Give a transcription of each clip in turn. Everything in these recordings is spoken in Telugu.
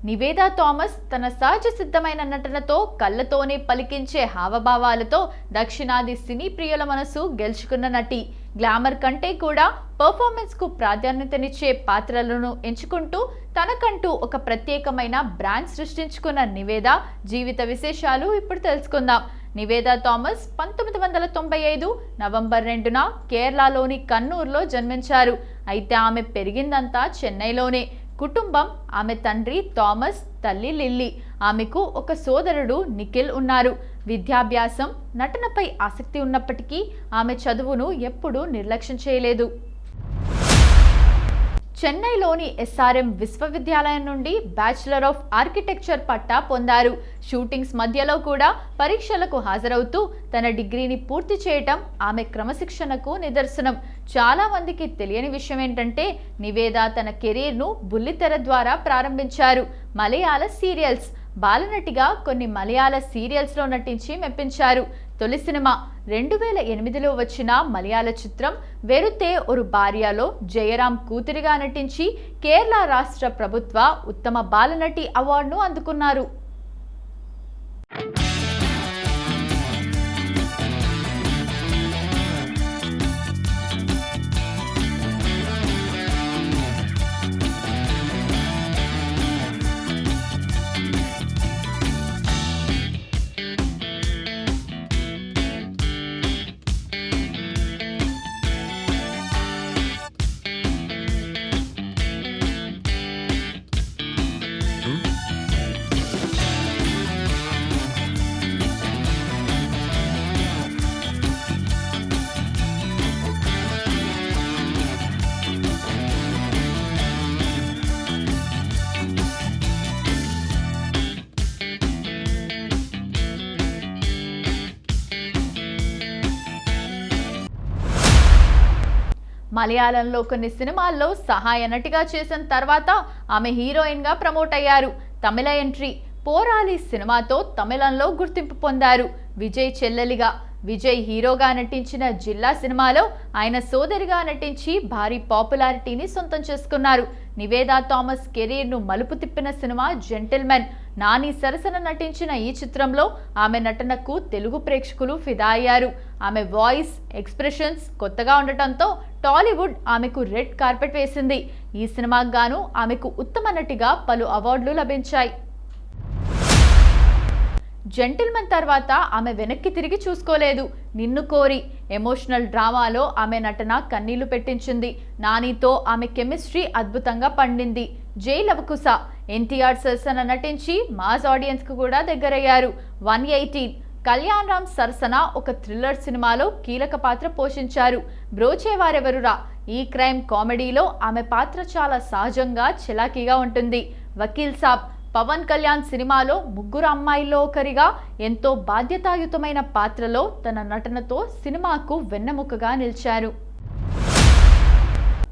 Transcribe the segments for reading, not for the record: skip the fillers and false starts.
నివేదా థామస్ తన సహజ సిద్ధమైన నటనతో కళ్ళతోనే పలికించే హావభావాలతో దక్షిణాది సినీ ప్రియుల మనసు గెలుచుకున్న నటి. గ్లామర్ కంటే కూడా పర్ఫార్మెన్స్ కు ప్రాధాన్యతనిచ్చే పాత్రలను ఎంచుకుంటూ తనకంటూ ఒక ప్రత్యేకమైన బ్రాండ్ సృష్టించుకున్న నివేదా జీవిత విశేషాలు ఇప్పుడు తెలుసుకుందాం. నివేదా థామస్ 1995 నవంబర్ 2న కేరళలోని కన్నూర్లో జన్మించారు. అయితే ఆమె పెరిగిందంతా చెన్నైలోనే. కుటుంబం ఆమె తండ్రి థామస్, తల్లి లిల్లీ. ఆమెకు ఒక సోదరుడు నిఖిల్ ఉన్నారు. విద్యాభ్యాసం, నటనపై ఆసక్తి ఉన్నప్పటికీ ఆమె చదువును ఎప్పుడూ నిర్లక్ష్యం చేయలేదు. చెన్నైలోని ఎస్ఆర్ఎం విశ్వవిద్యాలయం నుండి బ్యాచిలర్ ఆఫ్ ఆర్కిటెక్చర్ పట్టా పొందారు. షూటింగ్స్ మధ్యలో కూడా పరీక్షలకు హాజరవుతూ తన డిగ్రీని పూర్తి చేయటం ఆమె క్రమశిక్షణకు నిదర్శనం. చాలా మందికి తెలియని విషయం ఏంటంటే నివేదా తన కెరీర్ను బుల్లితెర ద్వారా ప్రారంభించారు. మలయాళ సీరియల్స్ బాలనటిగా కొన్ని మలయాళ సీరియల్స్లో నటించి మెప్పించారు. తొలి సినిమా 2008లో వచ్చిన మలయాళ చిత్రం వెరుతే ఒరు భార్యలో జయరాం కూతురిగా నటించి కేరళ రాష్ట్ర ప్రభుత్వ ఉత్తమ బాలనటి అవార్డును అందుకున్నారు. మలయాళంలో కొన్ని సినిమాల్లో సహాయ నటిగా చేసిన తర్వాత ఆమె హీరోయిన్గా ప్రమోట్ అయ్యారు. తమిళ ఎంట్రీ పోరాలి సినిమాతో తమిళంలో గుర్తింపు పొందారు. విజయ్ చెల్లెలిగా, విజయ్ హీరోగా నటించిన జిల్లా సినిమాలో ఆయన సోదరిగా నటించి భారీ పాపులారిటీని సొంతం చేసుకున్నారు. నివేదా థామస్ కెరీర్ను మలుపు తిప్పిన సినిమా జెంటిల్మెన్. నాని సరసన నటించిన ఈ చిత్రంలో ఆమె నటనకు తెలుగు ప్రేక్షకులు ఫిదా అయ్యారు. ఆమె వాయిస్, ఎక్స్ప్రెషన్స్ కొత్తగా ఉండటంతో టాలీవుడ్ ఆమెకు రెడ్ కార్పెట్ వేసింది. ఈ సినిమాకు గాను ఆమెకు ఉత్తమ నటిగా పలు అవార్డులు లభించాయి. జెంటిల్మెన్ తర్వాత ఆమె వెనక్కి తిరిగి చూసుకోలేదు. నిన్ను కోరి ఎమోషనల్ డ్రామాలో ఆమె నటన కన్నీళ్లు పెట్టించింది. నానితో ఆమె కెమిస్ట్రీ అద్భుతంగా పండింది. జై లవకుశ ఎన్టీఆర్ సరసన నటించి మాస్ ఆడియన్స్ కు కూడా దగ్గరయ్యారు. 118 కళ్యాణ్ రామ్ సరసన ఒక థ్రిల్లర్ సినిమాలో కీలక పాత్ర పోషించారు. బ్రోచేవారెవరురా ఈ క్రైమ్ కామెడీలో ఆమె పాత్ర చాలా సహజంగా చలాకీగా ఉంటుంది. వకీల్ సాబ్ పవన్ కళ్యాణ్ సినిమాలో ముగ్గురు అమ్మాయిల్లో ఒకరిగా ఎంతో బాధ్యతాయుతమైన పాత్రలో తన నటనతో సినిమాకు వెన్నెముకగా నిలిచారు.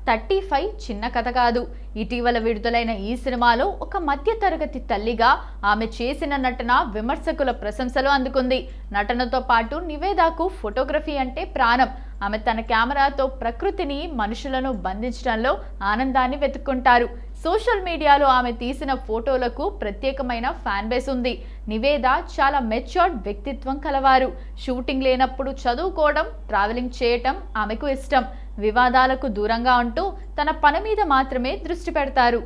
35 చిన్న కథ కాదు. ఇటీవల విడుదలైన ఈ సినిమాలో ఒక మధ్యతరగతి తల్లిగా ఆమె చేసిన నటన విమర్శకుల ప్రశంసలు అందుకుంది. నటనతో పాటు నివేదాకు ఫోటోగ్రఫీ అంటే ప్రాణం. ఆమె తన కెమెరాతో ప్రకృతిని, మనుషులను బంధించడంలో ఆనందాన్ని వెతుక్కుంటారు. సోషల్ మీడియాలో ఆమె తీసిన ఫోటోలకు ప్రత్యేకమైన ఫ్యాన్ బేస్ ఉంది. నివేదా చాలా మెచ్యూర్డ్ వ్యక్తిత్వం కలవారు. షూటింగ్ లేనప్పుడు చదువుకోవడం, ట్రావెలింగ్ చేయటం ఆమెకు ఇష్టం. వివాదాలకు దూరంగా ఉంటూ తన పని మీద మాత్రమే దృష్టి పెడతారు.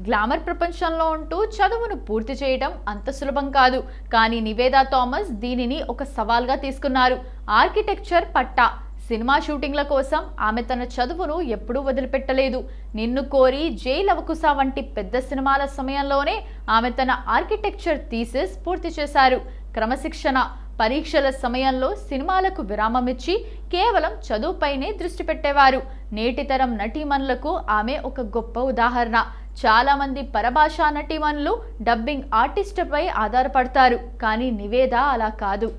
గ్లామర్ ప్రపంచంలో ఉంటూ చదువును పూర్తి చేయడం అంత సులభం కాదు. కానీ నివేదా థామస్ దీనిని ఒక సవాల్గా తీసుకున్నారు. ఆర్కిటెక్చర్ పట్టా. సినిమా షూటింగ్ల కోసం ఆమె తన చదువును ఎప్పుడూ వదిలిపెట్టలేదు. నిన్ను కోరి, జై లవకుశ వంటి పెద్ద సినిమాల సమయంలోనే ఆమె తన ఆర్కిటెక్చర్ థీసిస్ పూర్తి చేశారు. క్రమశిక్షణ, పరీక్షల సమయంలో సినిమాలకు విరామం ఇచ్చి కేవలం చదువుపైనే దృష్టి పెట్టేవారు. నేటి తరం నటీమణులకు ఆమె ఒక గొప్ప ఉదాహరణ. చాలా మంది పరభాషా నటీమణులు డబ్బింగ్ ఆర్టిస్టుపై ఆధారపడతారు. కానీ నివేదా అలా కాదు.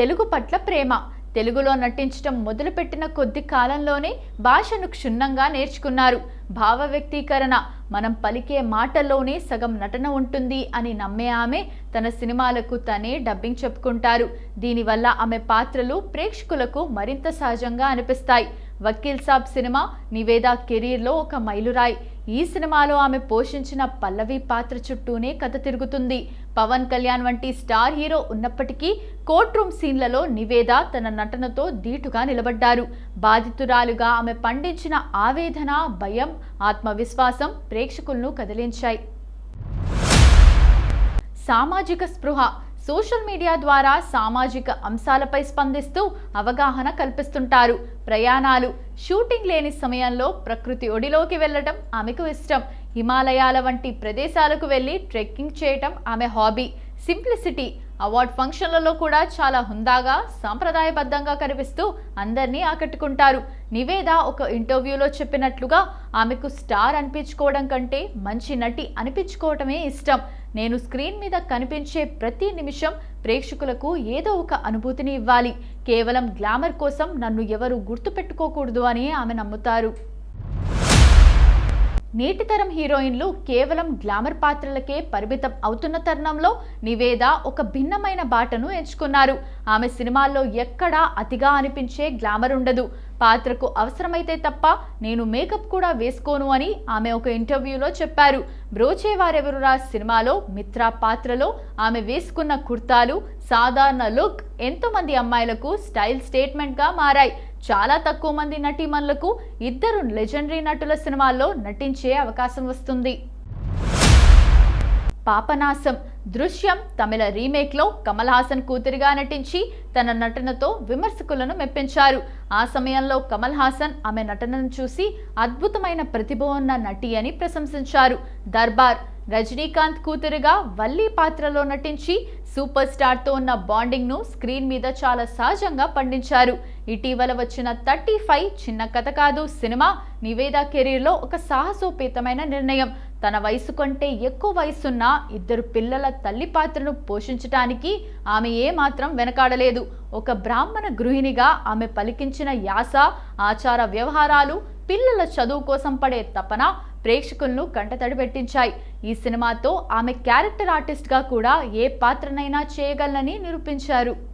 తెలుగు పట్ల ప్రేమ. తెలుగులో నటించడం మొదలుపెట్టిన కొద్ది కాలంలోనే భాషను క్షుణ్ణంగా నేర్చుకున్నారు. భావ వ్యక్తీకరణ, మనం పలికే మాటల్లోనే సగం నటన ఉంటుంది అని నమ్మే ఆమె తన సినిమాలకు తనే డబ్బింగ్ చెప్పుకుంటారు. దీనివల్ల ఆమె పాత్రలు ప్రేక్షకులకు మరింత సహజంగా అనిపిస్తాయి. వకీల్ సాబ్ సినిమా నివేదా కెరీర్లో ఒక మైలురాయి. ఈ సినిమాలో ఆమె పోషించిన పల్లవి పాత్ర చుట్టూనే కథ తిరుగుతుంది. పవన్ కళ్యాణ్ వంటి స్టార్ హీరో ఉన్నప్పటికీ కోర్ట్ రూమ్ సీన్లలో నివేద తన నటనతో ధీటుగా నిలబడ్డారు. బాధితురాలుగా ఆమె పండించిన ఆవేదన, భయం, ఆత్మవిశ్వాసం ప్రేక్షకులను కదిలించాయి. సామాజిక స్పృహ. సోషల్ మీడియా ద్వారా సామాజిక అంశాలపై స్పందిస్తూ అవగాహన కల్పిస్తుంటారు. ప్రయాణాలు, షూటింగ్ లేని సమయంలో ప్రకృతి ఒడిలోకి వెళ్లడం ఆమెకు ఇష్టం. హిమాలయాల వంటి ప్రదేశాలకు వెళ్లి ట్రెక్కింగ్ చేయటం ఆమె హాబీ. సింప్లిసిటీ. అవార్డ్ ఫంక్షన్లలో కూడా చాలా హుందాగా, సాంప్రదాయబద్ధంగా కనిపిస్తూ అందరినీ ఆకట్టుకుంటారు. నివేద ఒక ఇంటర్వ్యూలో చెప్పినట్లుగా ఆమెకు స్టార్ అనిపించుకోవడం కంటే మంచి నటి అనిపించుకోవటమే ఇష్టం. నేను స్క్రీన్ మీద కనిపించే ప్రతి నిమిషం ప్రేక్షకులకు ఏదో ఒక అనుభూతిని ఇవ్వాలి. కేవలం గ్లామర్ కోసం నన్ను ఎవరు గుర్తుపెట్టుకోకూడదు అని ఆమె నమ్ముతారు. నేటి తరం హీరోయిన్లు కేవలం గ్లామర్ పాత్రలకే పరిమితం అవుతున్న తరుణంలో నివేద ఒక భిన్నమైన బాటను ఎంచుకున్నారు. ఆమె సినిమాల్లో ఎక్కడా అతిగా అనిపించే గ్లామర్ ఉండదు. పాత్రకు అవసరమైతే తప్ప నేను మేకప్ కూడా వేసుకోను అని ఆమె ఒక ఇంటర్వ్యూలో చెప్పారు. బ్రోచేవారెవరురా సినిమాలో మిత్రా పాత్రలో ఆమె వేసుకున్న కుర్తాలు, సాధారణ లుక్ ఎంతోమంది అమ్మాయిలకు స్టైల్ స్టేట్మెంట్గా మారాయి. చాలా తక్కువ మంది నటీమణులకు ఇద్దరు లెజెండరీ నటుల సినిమాల్లో నటించే అవకాశం వస్తుంది. పాపనాశం. దృశ్యం తమిళ రీమేక్లో కమల్ హాసన్ కూతురిగా నటించి తన నటనతో విమర్శకులను మెప్పించారు. ఆ సమయంలో కమల్ హాసన్ ఆమె నటనను చూసి అద్భుతమైన ప్రతిభ ఉన్న నటి అని ప్రశంసించారు. దర్బార్. రజనీకాంత్ కూతురుగా వల్లి పాత్రలో నటించి సూపర్ స్టార్తో ఉన్న బాండింగ్ను స్క్రీన్ మీద చాలా సహజంగా పండించారు. ఇటీవల వచ్చిన 35 చిన్న కథ కాదు సినిమా నివేద కెరీర్లో ఒక సాహసోపేతమైన నిర్ణయం. తన వయసు కంటే ఎక్కువ వయసున్న ఇద్దరు పిల్లల తల్లి పాత్రను పోషించడానికి ఆమె ఏమాత్రం వెనకాడలేదు. ఒక బ్రాహ్మణ గృహిణిగా ఆమె పలికించిన యాస, ఆచార వ్యవహారాలు, పిల్లల చదువు కోసం పడే తపన ప్రేక్షకులను కంటతడి పెట్టించాయి. ఈ సినిమాతో ఆమె క్యారెక్టర్ ఆర్టిస్ట్గా కూడా ఏ పాత్రనైనా చేయగలనని నిరూపించారు.